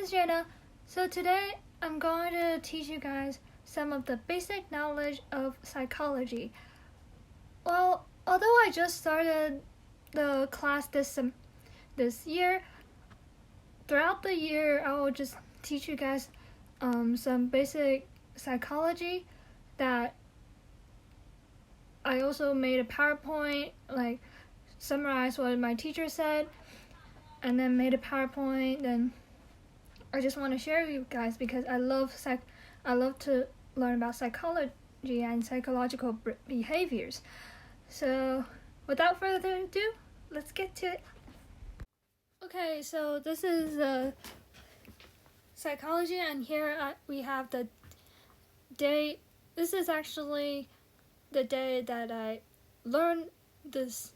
is Jenna. So today I'm going to teach you guys some of the basic knowledge of psychology. Well, although I just started the class this year, throughout the year I will just teach you guys some basic psychology that I also made a PowerPoint, like summarize what my teacher said, and then made a PowerPoint. Then I just want to share with you guys because I love to learn about psychology and psychological behaviors. So without further ado, let's get to it. Okay, so this is psychology, and here we have the day. This is actually the day that I learned this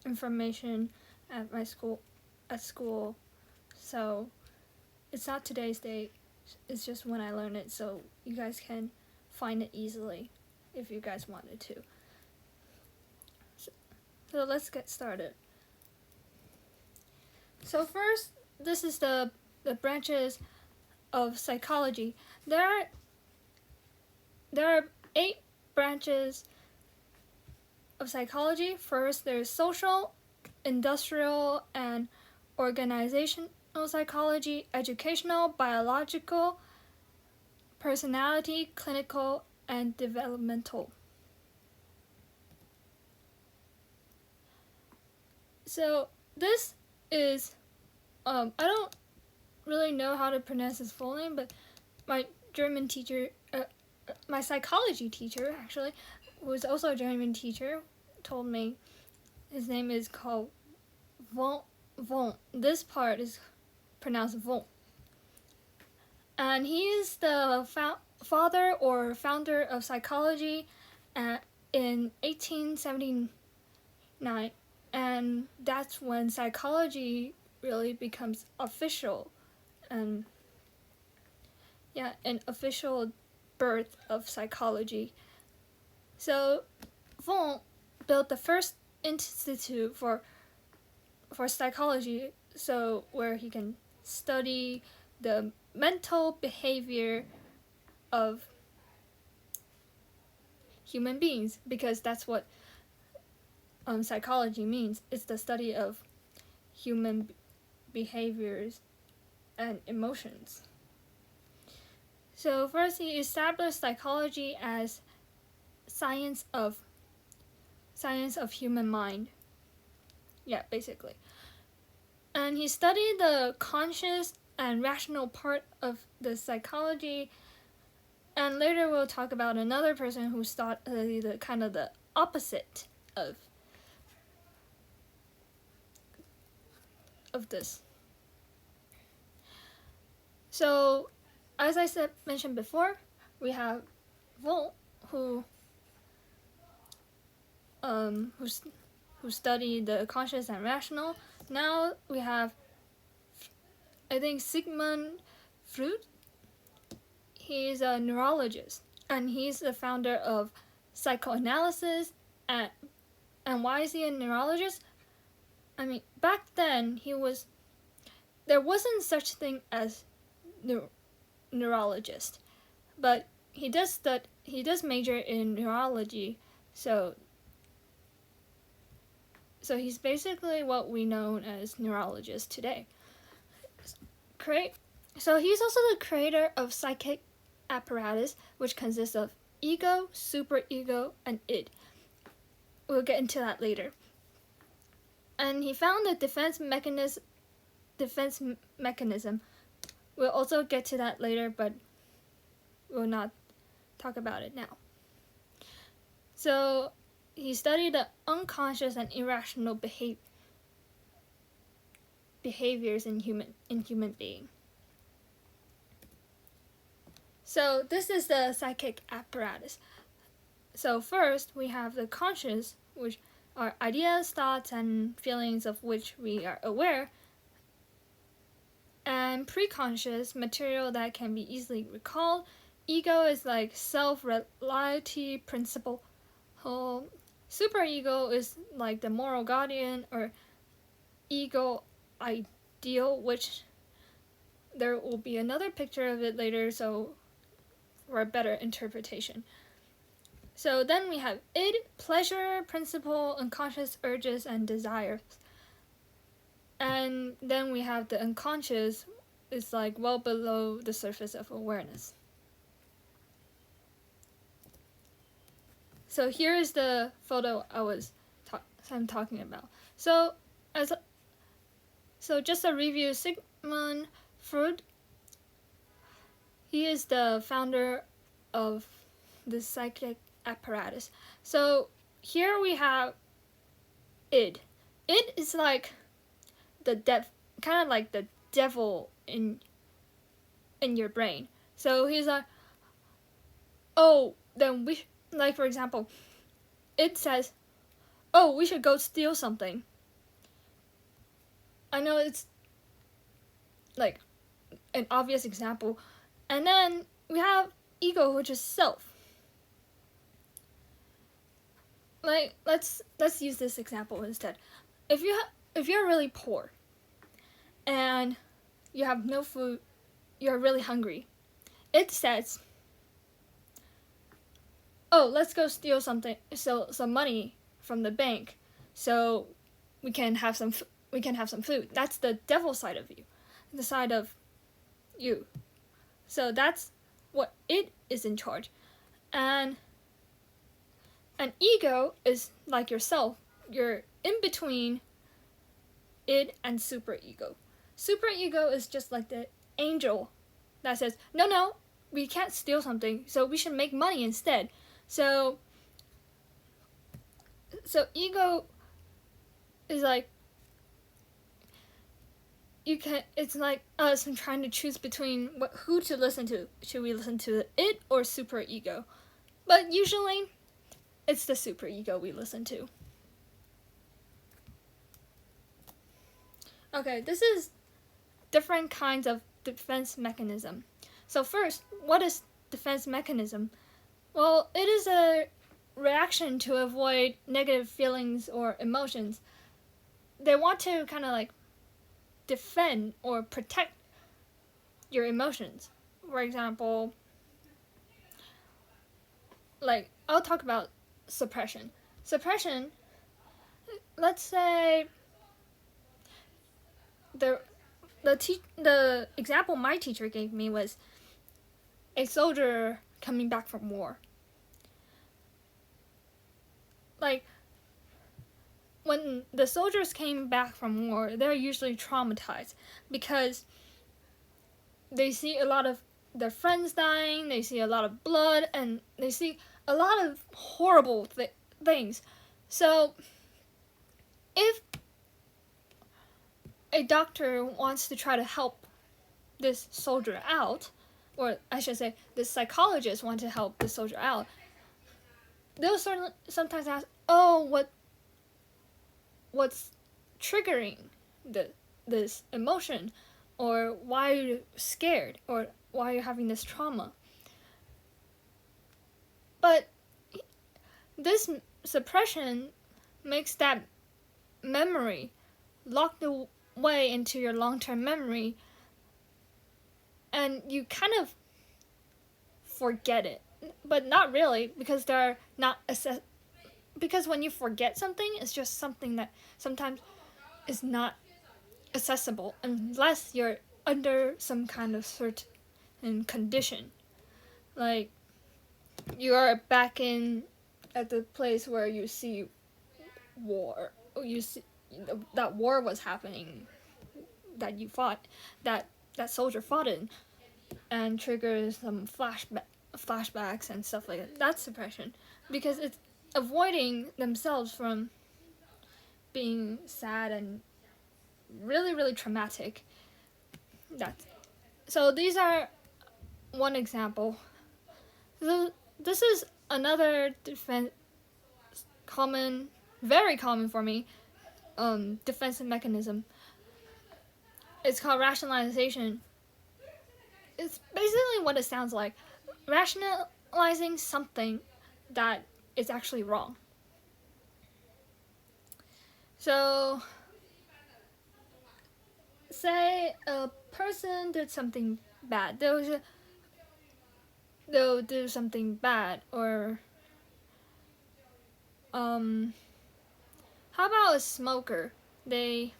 information at my school. So it's not today's date, it's just when I learned it, so you guys can find it easily if you guys wanted to. So let's get started. So first, this is the branches of psychology. There are 8 branches of psychology. First, there's social, industrial, and organizational psychology, educational, biological, personality, clinical, and developmental. So this is, I don't really know how to pronounce his full name, but my German teacher, my psychology teacher actually, who was also a German teacher, told me his name is called von. This part is pronounced von. And he is the father or founder of psychology in 1879. And that's when psychology really becomes official. And yeah, an official birth of psychology. So von built the first institute for psychology, so where he can study the mental behavior of human beings, because that's what psychology means. It's the study of human behaviors and emotions. So first, he established psychology as science of human mind. Yeah, basically. And he studied the conscious and rational part of the psychology. And later we'll talk about another person who studied the kind of the opposite of this. So, as I mentioned before, we have von, who studied the conscious and rational. Now we have, I think, Sigmund Freud. He's a neurologist, and he's the founder of psychoanalysis. And why is he a neurologist? I mean, back then there wasn't such thing as neurologist, but he does major in neurology, so he's basically what we know as neurologist today. So he's also the creator of psychic apparatus, which consists of ego, superego, and id. We'll get into that later. And he found the defense mechanism. We'll also get to that later, but we'll not talk about it now. So he studied the unconscious and irrational behaviors in human being. So this is the psychic apparatus. So first we have the conscious, which are ideas, thoughts, and feelings of which we are aware, and preconscious, material that can be easily recalled. Ego is like self-reality principle. Superego is like the moral guardian or ego ideal, which there will be another picture of it later, so for a better interpretation. So then we have id, pleasure, principle, unconscious urges, and desires. And then we have the unconscious, is like well below the surface of awareness. So here is the photo I'm talking about. So just a review, Sigmund Freud, he is the founder of the psychic apparatus. So here we have id. Id is like the kind of like the devil in your brain. So he's like, oh, then like for example, it says, oh, we should go steal something. I know it's like an obvious example. And then we have ego, which is self. Like let's use this example instead. If you're really poor and you have no food, you're really hungry, it says, oh, let's go steal some money from the bank so we can have some food. That's the devil side of you, the side of you. So that's what it is in charge. And an ego is like yourself. You're in between id and superego. Superego is just like the angel that says, no, we can't steal something, so we should make money instead. So ego is like, it's like us trying to choose between who to listen to. Should we listen to it or superego? But usually it's the superego we listen to. Okay, this is different kinds of defense mechanism. So first, what is defense mechanism? Well, it is a reaction to avoid negative feelings or emotions. They want to kind of like defend or protect your emotions. For example, like I'll talk about suppression. Suppression, let's say the example my teacher gave me was a soldier coming back from war. Like, when the soldiers came back from war, they're usually traumatized because they see a lot of their friends dying, they see a lot of blood, and they see a lot of horrible things. So, if a doctor wants to try to help this soldier out, or I should say, this psychologist wants to help this soldier out, they'll sometimes ask, oh, what's triggering this emotion, or why are you scared, or why are you having this trauma? But this suppression makes that memory locked away into your long-term memory, and you kind of forget it, but not really, because they're not because when you forget something, it's just something that sometimes is not accessible unless you're under some kind of certain condition. Like, you are back at the place where you see war, you see that war was happening, that you fought, that soldier fought in, and triggers some flashbacks and stuff like that. That's suppression, because it's avoiding themselves from being sad and really, really traumatic. So these are one example. So this is another very common for me, defensive mechanism. It's called rationalization. It's basically what it sounds like. Rationalizing something that is actually wrong. So say a person did something bad. They'll do something bad, or how about a smoker? I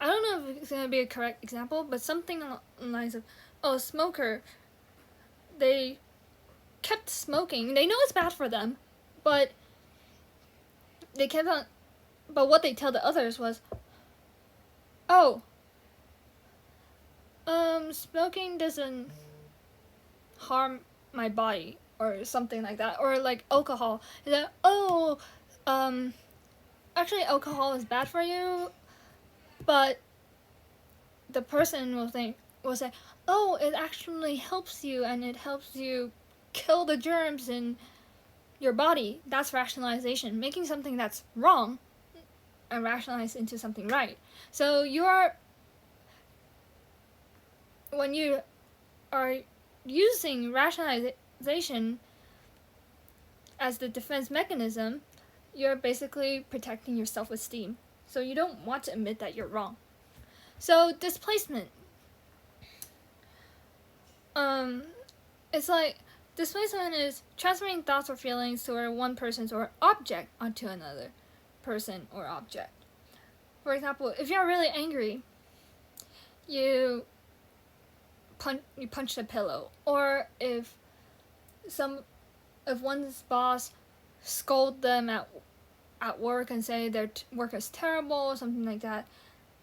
don't know if it's gonna be a correct example, but something along the lines of, oh, smoker, they kept smoking. They know it's bad for them, but they kept on. But what they tell the others was, oh, smoking doesn't harm my body, or something like that, or like alcohol. Is that, oh, actually alcohol is bad for you, but the person will say, oh, it actually helps you, and it helps you kill the germs in your body. That's rationalization, making something that's wrong and rationalize into something right. So when you are using rationalization as the defense mechanism, you're basically protecting your self-esteem. So you don't want to admit that you're wrong. So displacement. It's like, displacement is transferring thoughts or feelings toward one person or object onto another person or object. For example, if you're really angry, you punch the pillow, or if one's boss scold them at work and say their work is terrible or something like that,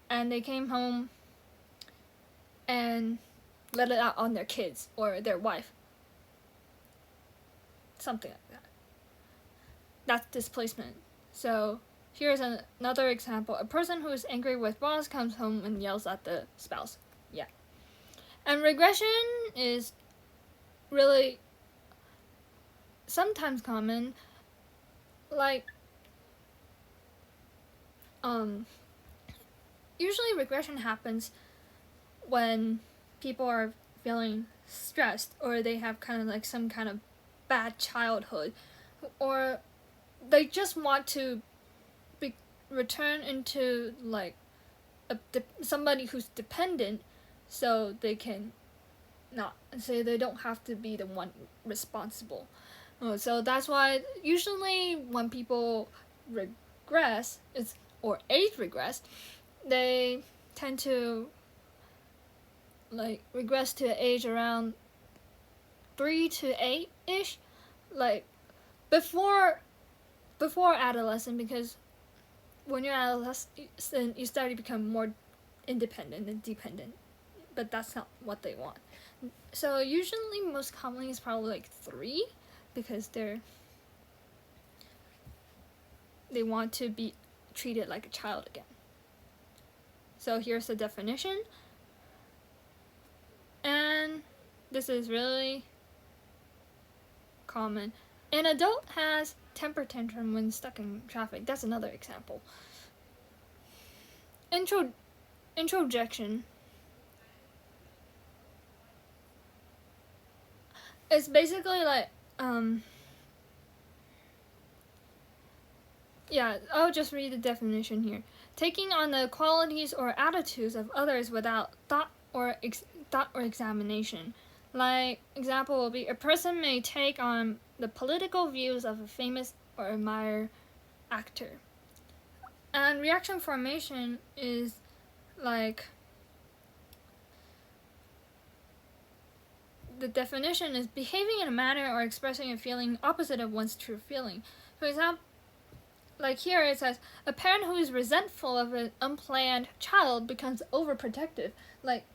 and they came home and let it out on their kids or their wife, something like that. That's displacement. So here's another example. A person who is angry with boss comes home and yells at the spouse. Yeah. And regression is really sometimes common. Like, usually regression happens when people are feeling stressed, or they have kind of like some kind of bad childhood, or they just want to return into like somebody who's dependent, so they can not say they don't have to be the one responsible. So that's why usually when people regress, or age regress, they tend to like regress to age around 3 to 8-ish, like before adolescent, because when you're adolescent you start to become more independent and dependent, but that's not what they want. So usually, most commonly, it's probably like 3, because they want to be treated like a child again. So here's the definition, and this is really common. An adult has temper tantrum when stuck in traffic. That's another example. Introjection. It's basically like, yeah, I'll just read the definition here. Taking on the qualities or attitudes of others without thought or examination. Like, example will be, a person may take on the political views of a famous or admired actor. And reaction formation is like, the definition is behaving in a manner or expressing a feeling opposite of one's true feeling. For example, like here it says, a parent who is resentful of an unplanned child becomes overprotective. Like,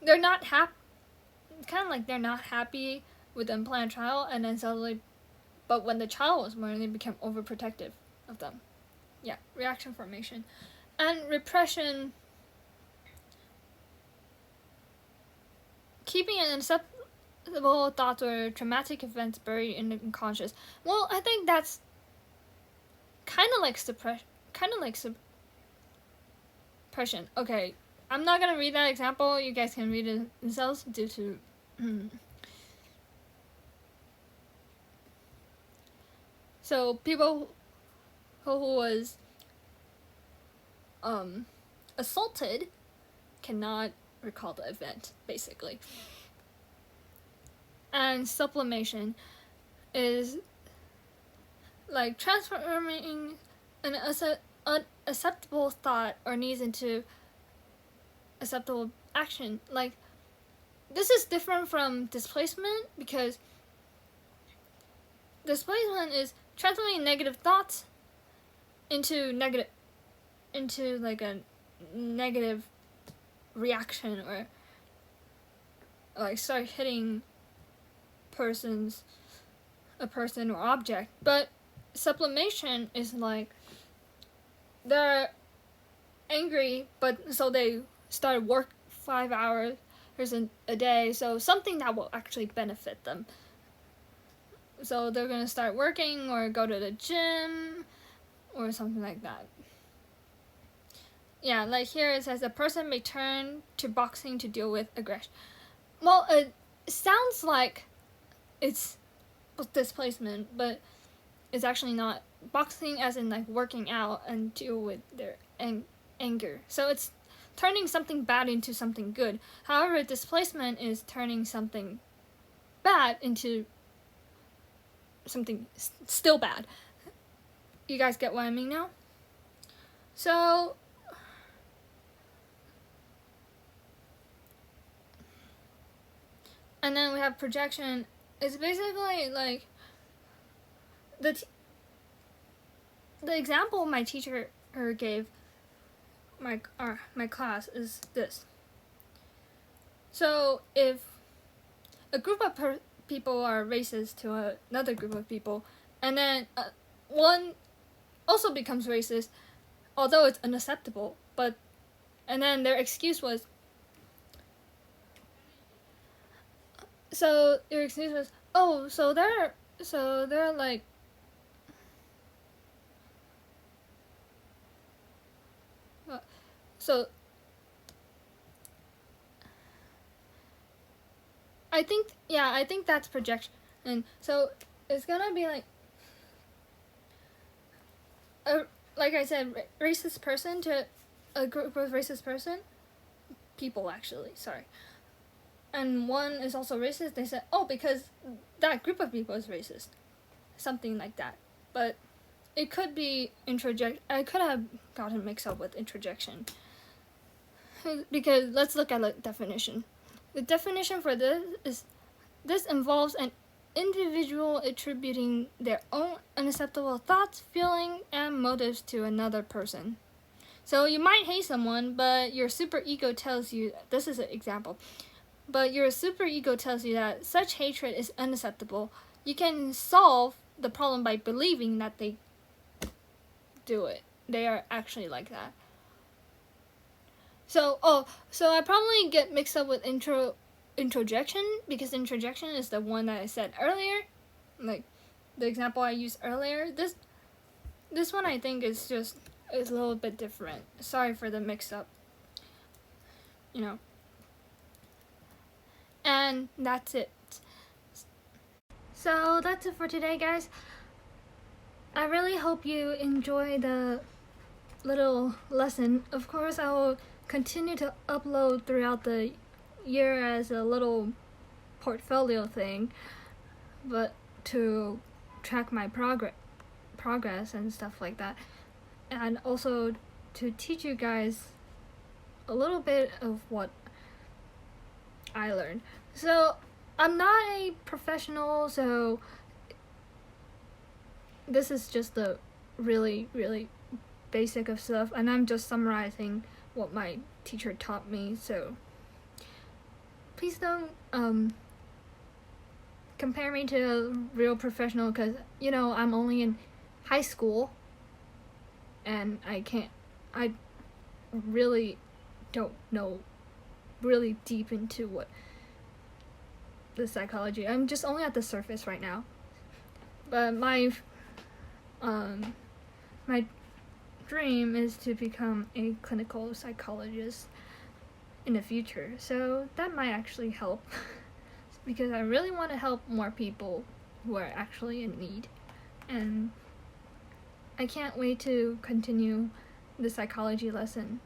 they're not happy. It's kind of like they're not happy with the unplanned child, and then suddenly, but when the child was born, they become overprotective of them. Yeah, reaction formation. And repression, keeping an unacceptable thoughts or traumatic events buried in the unconscious. Well, I think that's kind of like suppression. Okay, I'm not gonna read that example. You guys can read it themselves due to. So people who was assaulted cannot recall the event, basically. And sublimation is like transforming an unacceptable thought or needs into acceptable action. Like, this is different from displacement, because displacement is transforming negative thoughts into like a negative reaction, or like start hitting a person or object. But sublimation is like they're angry, but so they start work 5 hours a day, so something that will actually benefit them. So they're gonna start working or go to the gym or something like that. Yeah, like here it says a person may turn to boxing to deal with aggression. Well, it sounds like it's displacement, but it's actually not. Boxing as in like working out and deal with their anger. So it's turning something bad into something good. However, displacement is turning something bad into something still bad. You guys get what I mean now? So and then we have projection. It's basically like the example my teacher gave my class is this. So if a group of people are racist to another group of people, and then one also becomes racist, although it's unacceptable, and then their excuse was, oh, so they're like, so I think that's projection. And so it's gonna be like like I said, racist person to a group of racist people, actually, sorry. And one is also racist. They said, oh, because that group of people is racist, something like that. But it could be I could have gotten mixed up with introjection, because let's look at the definition. The definition for this is, this involves an individual attributing their own unacceptable thoughts, feelings, and motives to another person. So you might hate someone, but your super ego tells you, this is an example, but your super ego tells you that such hatred is unacceptable. You can solve the problem by believing that they do it. They are actually like that. So I probably get mixed up with introjection, because introjection is the one that I said earlier, like the example I used earlier. This one I think is a little bit different. Sorry for the mix up, and that's it. So that's it for today, guys. I really hope you enjoy the little lesson. Of course, I will continue to upload throughout the year as a little portfolio thing, but to track my progress and stuff like that, and also to teach you guys a little bit of what I learned. So I'm not a professional, so this is just the really, really basic of stuff, and I'm just summarizing what my teacher taught me. So please don't compare me to a real professional, because I'm only in high school and I really don't know really deep into what the psychology. I'm just only at the surface right now, but my dream is to become a clinical psychologist in the future, so that might actually help because I really want to help more people who are actually in need, and I can't wait to continue the psychology lesson.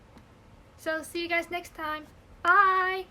So see you guys next time. Bye!